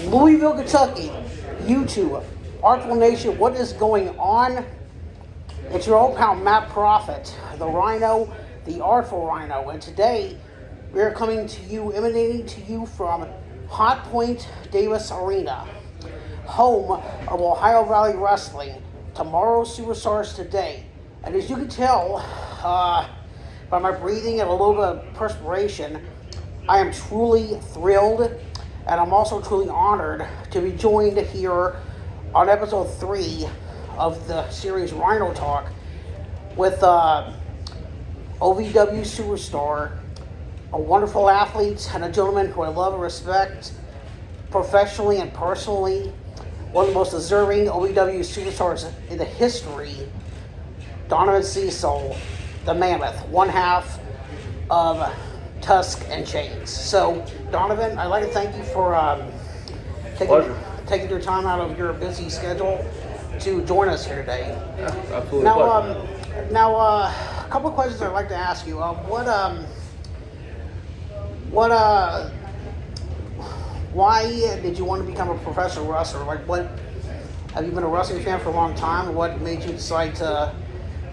Louisville, Kentucky, YouTube, Artful Nation, what is going on? It's your old pal Matt Prophet, the Rhino, the Artful Rhino, and today we are coming to you, emanating to you from HOTPOINT Davis Arena, home of Ohio Valley Wrestling. Tomorrow's superstars today, and as you can tell by my breathing and a little bit of perspiration, I am truly thrilled, and I'm also truly honored to be joined here on episode 3 of the series RHINOTalk with OVW superstar, a wonderful athlete, and a gentleman who I love and respect professionally and personally, one of the most deserving OVW superstars in the history, Donovan Cecil, the Mammoth, one half of Tusk and Chains. So, Donovan, I'd like to thank you for taking your time out of your busy schedule to join us here today. Yeah, absolutely. Now, a couple of questions I'd like to ask you. Why did you want to become a professional wrestler? Have you been a wrestling fan for a long time? What made you decide to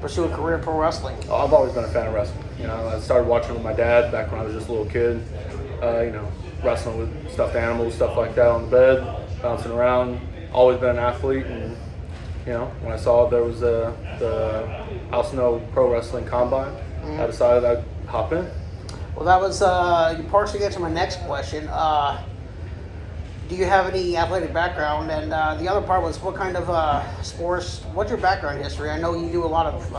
pursue a career in pro wrestling? I've always been a fan of wrestling. I started watching with my dad back when I was just a little kid. Wrestling with stuffed animals, stuff like that on the bed, bouncing around. Always been an athlete, and when I saw there was the House No Pro Wrestling Combine, I decided I'd hop in. Well, that was you partially answered my next question. Do you have any athletic background? And the other part was, what kind of sports? What's your background history? I know you do a lot of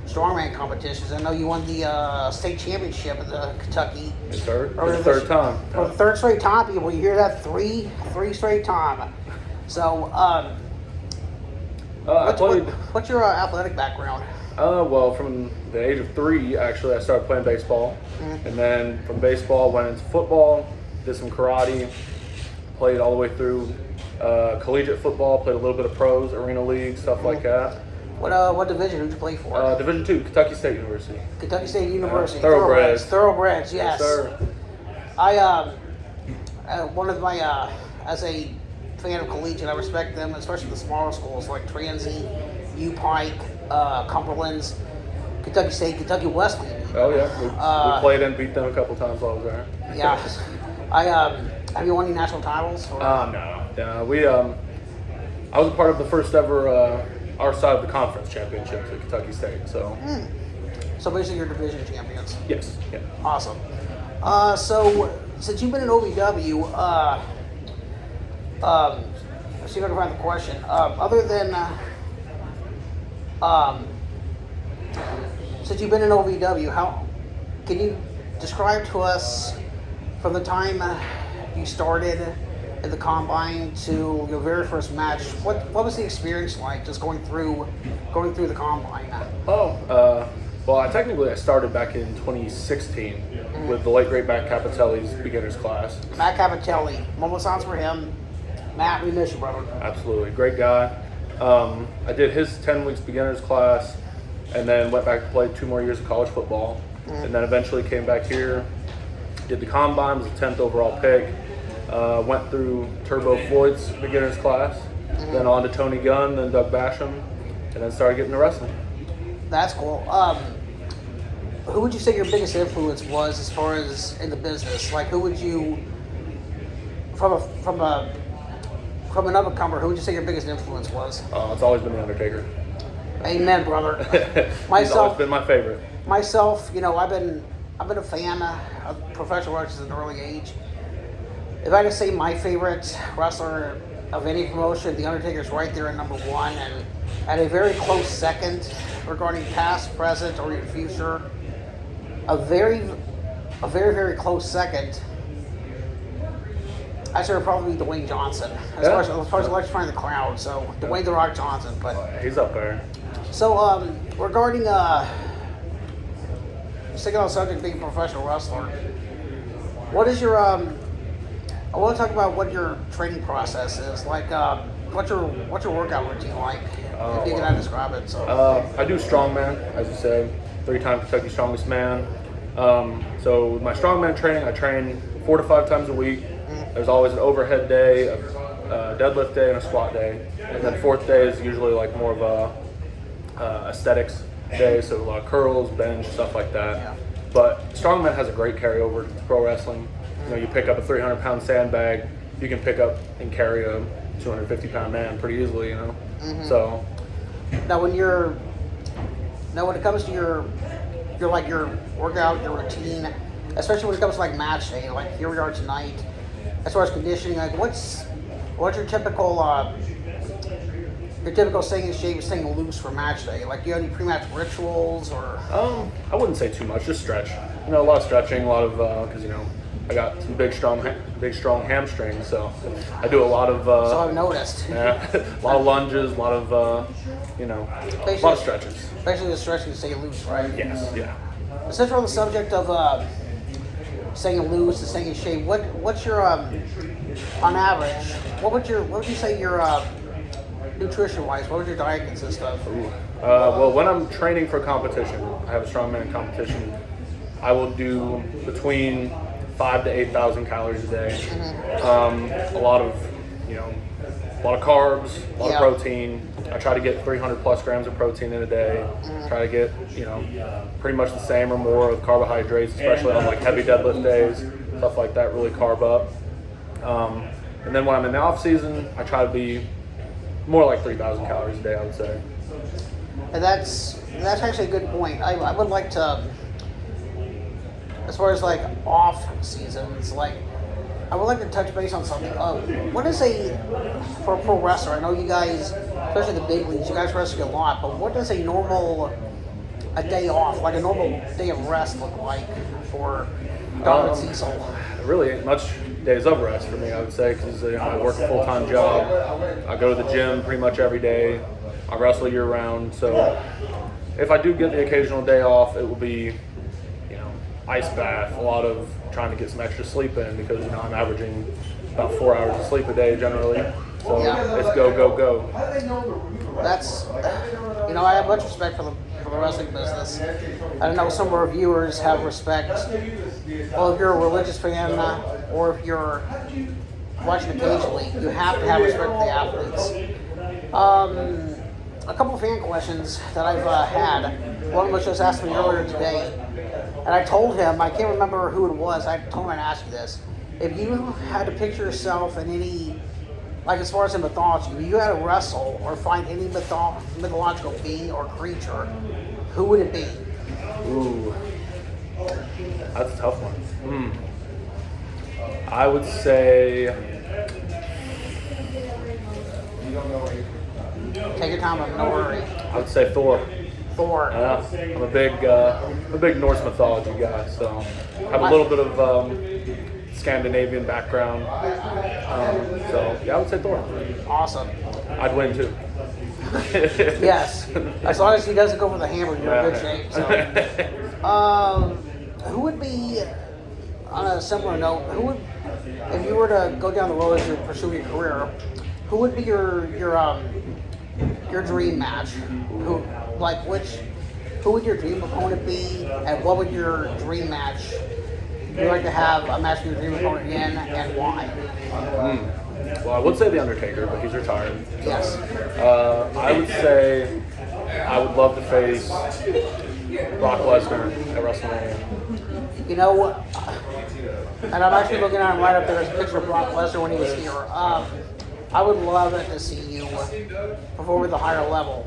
strongman competitions. I know you won the state championship at the Kentucky. Yes, sir. For the third time. For the third straight time, people. You hear that? Three straight time. So, what's your athletic background? Well, from the age of 3, actually, I started playing baseball. And then from baseball, went into football, did some karate, played all the way through collegiate football, played a little bit of pros, arena league, stuff like that. What division did you play for? Division 2, Kentucky State University. Kentucky State University. Thoroughbreds. Thoroughbreds, yes. Yes, sir. One of my, as a fan of collegiate, I respect them, especially the smaller schools like Transy, U Pike, Cumberland's, Kentucky State, Kentucky Wesleyan. Oh yeah, we played and beat them a couple times while I was there. Yeah, have you won any national titles? No. I was a part of the first ever our side of the conference championships at Kentucky State. So. So basically, you're division champions. Yes. Yeah. Awesome. So since you've been in OVW, let's see if I can find the question. Other than since you've been in OVW, how can you describe to us from the time you started at the combine to your very first match? What was the experience like, just going through the combine? Well, I started back in 2016 with the late great Matt Capitelli's beginners class. Matt Capitelli, moment sounds for him. Matt, we miss you, brother. Absolutely, great guy. I did his 10 weeks beginners class, and then went back to play 2 more years of college football, and then eventually came back here, did the combine, was the 10th overall pick, went through Turbo Floyd's beginners class, then on to Tony Gunn, then Doug Basham, and then started getting to wrestling. That's cool. Who would you say your biggest influence was as far as in the business? Like, who would you, from an up-and-comer, who would you say your biggest influence was? It's always been The Undertaker. Amen, brother. He's always been my favorite. Myself, I've been a fan of professional wrestlers at an early age. If I had to say my favorite wrestler of any promotion, The Undertaker's right there at number 1, and at a very close second regarding past, present, or even future. A very, very close second. I should probably be Dwayne Johnson, as far as electrifying the crowd. So Dwayne The Rock Johnson, but he's up there. So regarding sticking on the subject of being a professional wrestler, what is your I want to talk about what your training process is like. What's your workout routine like? If you can describe it. So I do strongman, as you said, 3-time Kentucky Strongest Man. So with my strongman training, I train 4 to 5 times a week. there's always an overhead day, a deadlift day, and a squat day. And then fourth day is usually like more of a aesthetics day, so a lot of curls, bench, stuff like that. Yeah. But strongman has a great carryover to pro wrestling. You know, you pick up a 300-pound sandbag, you can pick up and carry a 250-pound man pretty easily, you know. So Now, when it comes to your workout, your routine, especially when it comes to like match day, like here we are tonight, as far as conditioning, like what's your typical staying in shape, staying loose for match day? Like, do you have any pre-match rituals or? I wouldn't say too much, just stretch. You know, a lot of stretching, a lot of because you know I got some big strong hamstrings, so I do a lot of. So I've noticed. Yeah, a lot of lunges, a lot of a lot of stretches. Basically, the stretching to stay loose, right? Yes, yeah. Since we're on the subject of staying loose and staying in shape, what's your on average? What would you say your nutrition wise? What would your diet consist of? Well, when I'm training for competition, I have a strongman competition. I will do between 5,000 to 8,000 calories a day. A lot of carbs, a lot of protein. I try to get 300 plus grams of protein in a day. Try to get, pretty much the same or more of carbohydrates, especially on like heavy deadlift days, stuff like that, really carb up. And then when I'm in the off season, I try to be more like 3,000 calories a day, I would say. And that's actually a good point. I would like to, as far as like off seasons, like I would like to touch base on something. What is for a pro wrestler? I know you guys, especially the big leagues, you guys wrestle a lot, but what does a day off, like a normal day of rest look like for Donovan Cecil? Really ain't much days of rest for me, I would say, because I work a full-time job. I go to the gym pretty much every day. I wrestle year-round, so if I do get the occasional day off, it will be, ice bath, a lot of trying to get some extra sleep in because, I'm averaging about 4 hours of sleep a day generally. So it's go, go, go. That's, I have much respect for the wrestling business. I know some of our viewers have respect. Well, if you're a religious fan or if you're watching occasionally, you have to have respect for the athletes. A couple of fan questions that I've had. One which was asked me earlier today, and I told him, I can't remember who it was, I told him I'd ask you this. If you had to picture yourself in any, like as far as in mythology, if you had to wrestle or find any mythological being or creature, who would it be? Ooh, that's a tough one. I would say... Take your time, no worry. I would say Thor. Thor. Yeah, I'm a big Norse mythology guy, so I have a little bit of Scandinavian background. So yeah, I would say Thor. Awesome. I'd win too. Yes, as long as he doesn't go for the hammer, you're in good shape. So, who would be, on a similar note, if you were to go down the road as you pursue your career, who would be your dream match? Who would your dream opponent be, and what would your dream match? You'd like to have a match with your dream opponent in, and why? Well, I would say The Undertaker, but he's retired. Yes. I would say I would love to face Brock Lesnar at WrestleMania. And I'm actually looking at him right up there. There's a picture of Brock Lesnar when he was here. I would love it to see you perform at the higher level.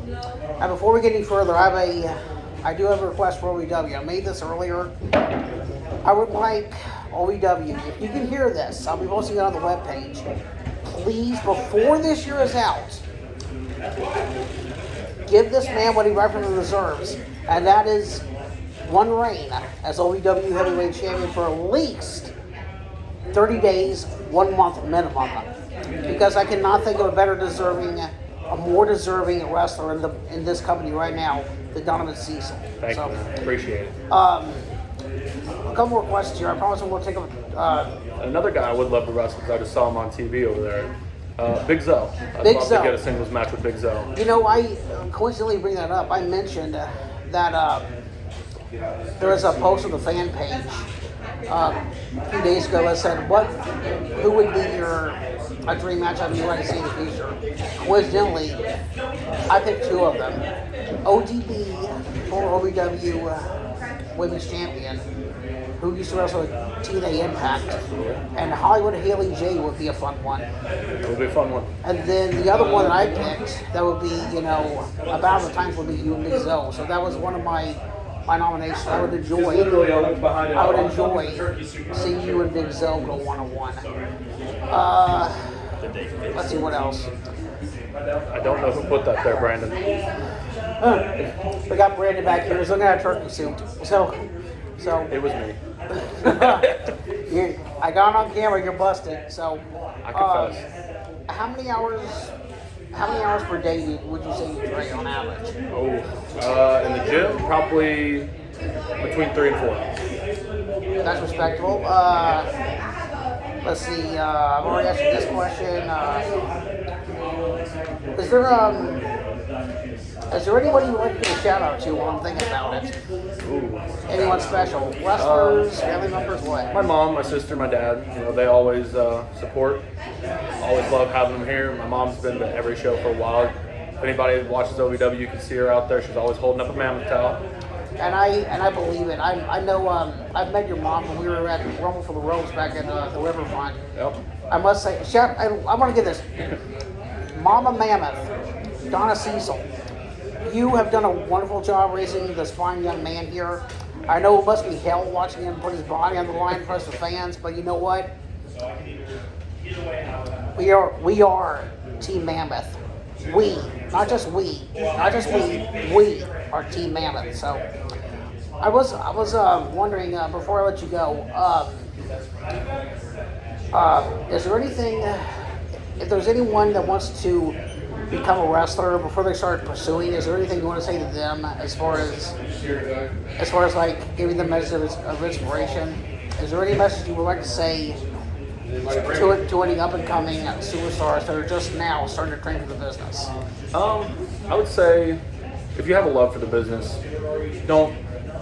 And before we get any further, I do have a request for OVW. I made this earlier. I would like OVW, if you can hear this, I'll be posting it on the webpage. Please, before this year is out, give this man what he rightfully deserves, and that is one reign as OVW Heavyweight Champion for at least 30 days, 1 month minimum. Because I cannot think of a more deserving wrestler in this company right now than Donovan Cecil. Thank you. Appreciate it. A couple more questions here. I promise I won't take up. Another guy I would love to wrestle because I just saw him on TV over there. Big Zo. I'd love to get a singles match with Big Zo. I coincidentally bring that up. I mentioned that there was a post on the fan page a few days ago, I said, who would be a dream matchup you'd like to see in the future? Coincidentally, I picked two of them. ODB, former OVW Women's Champion, who used to wrestle with TNA Impact, and Hollywood Haley J would be a fun one. It would be a fun one. And then the other one that I picked, that would be, about the times would be you and Big Zoe. So that was one of my nominations. I would enjoy seeing you and Big Zoe go one-on-one. Let's see what else. I don't know who put that there, Brandon. We got Brandon back here. He's looking at a turkey suit. So It was me. I got on camera. You're busted. So I confess. how many hours per day would you say you train on average? In the gym, probably between 3 and 4. That's respectable. Let's see. I've already asked you this question. Is there anyone you would like to give a shout out to while I'm thinking about it? Ooh. Anyone special? Wrestlers, family members, what? My mom, my sister, my dad, they always support. Always love having them here. My mom's been to every show for a while. If anybody watches OVW, you can see her out there. She's always holding up a mammoth towel. And I believe it. I know. I've met your mom when we were at Rumble for the Robes back at the Riverfront. Yep. I must say, I want to get this. Mama Mammoth, Donna Cecil, you have done a wonderful job raising this fine young man here. I know it must be hell watching him put his body on the line in front of the fans, but you know what? We are Team Mammoth. We are Team Mammoth. So I was wondering before I let you go, is there anything? If there's anyone that wants to become a wrestler before they start pursuing, is there anything you want to say to them as far as like giving them messages of inspiration? Is there any message you would like to say to any up and coming superstars that are just now starting to train for the business? I would say if you have a love for the business, don't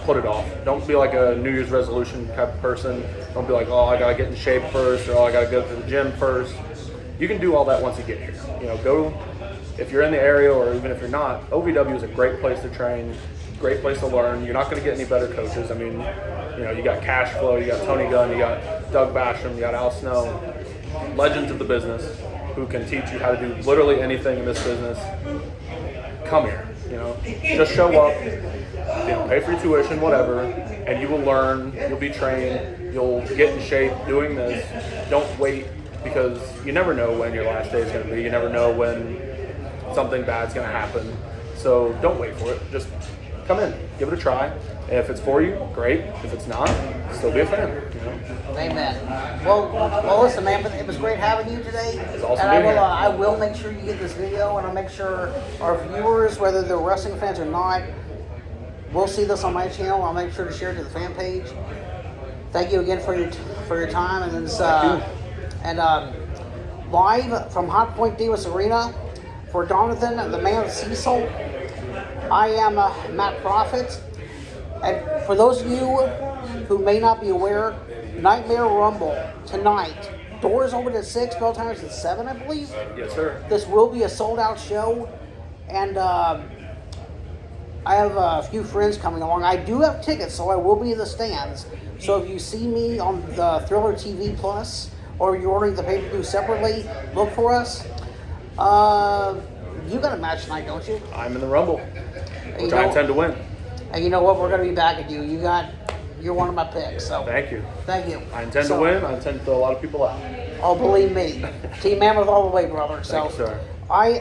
put it off. Don't be like a New Year's resolution type of person. Don't be like, oh, I gotta get in shape first, or oh, I gotta go to the gym first. You can do all that once you get here. Go if you're in the area, or even if you're not. OVW is a great place to train, great place to learn. You're not going to get any better coaches. I mean, you got Cash Flow, you got Tony Gunn, you got Doug Basham, you got Al Snow, legends of the business who can teach you how to do literally anything in this business. Come here, just show up, pay for your tuition, whatever, and you will learn. You'll be trained. You'll get in shape doing this. Don't wait, because you never know when your last day is going to be. You never know when something bad's going to happen. So don't wait for it. Just come in, give it a try. And if it's for you, great. If it's not, still be a fan. Amen. Well, listen, man. It was great having you today. It's awesome and being here. I will make sure you get this video, and I'll make sure our viewers, whether they're wrestling fans or not, will see this on my channel. I'll make sure to share it to the fan page. Thank you again for your time, and this live from HOTPOINT Davis Arena. For Donovan, the man of Cecil, I am Matt Prophet. And for those of you who may not be aware, Nightmare Rumble tonight. Doors open at 6, bell time is at 7, I believe. Yes, sir. This will be a sold-out show. And I have a few friends coming along. I do have tickets, so I will be in the stands. So if you see me on the Thriller TV Plus, or you're ordering the pay-per-view separately, look for us. You got a match tonight, don't you? I'm in the Rumble, which I intend to win. And you know what? We're going to be back at you. You're one of my picks. So Thank you. Thank you. I intend to win. I intend to throw a lot of people out. Oh, believe me. Team Mammoth all the way, brother. Thank you, sir.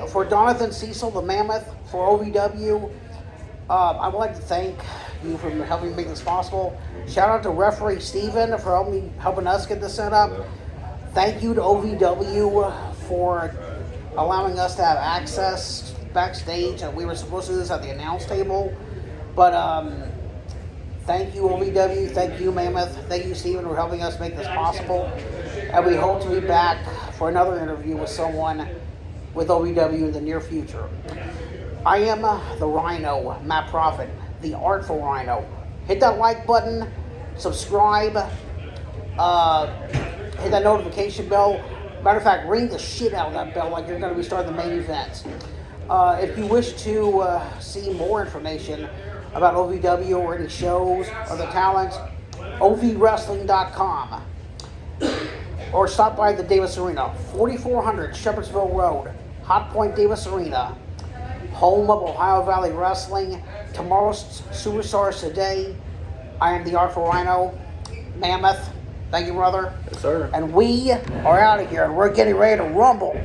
For Donovan Cecil, the Mammoth, for OVW, I would like to thank you for helping make this possible. Shout out to referee Steven for helping us get this set up. Thank you to OVW for allowing us to have access backstage. We were supposed to do this at the announce table, but thank you OVW, thank you Mammoth, thank you Steven for helping us make this possible, and we hope to be back for another interview with someone with OVW in the near future. I am the Rhino, Matt Prophet, the Artful Rhino. Hit that like button, subscribe, Hit that notification bell. Matter of fact, ring the shit out of that bell like you're going to be starting the main event. If you wish to see more information about OVW or any shows or the talents, ovwrestling.com. Or stop by the Davis Arena, 4400 Shepherdsville Road, HOTPOINT Davis Arena, home of Ohio Valley Wrestling. Tomorrow's Superstars today. I am the Artful Rhino, Mammoth. Thank you, brother. Yes, sir. And we are out of here, and we're getting ready to rumble.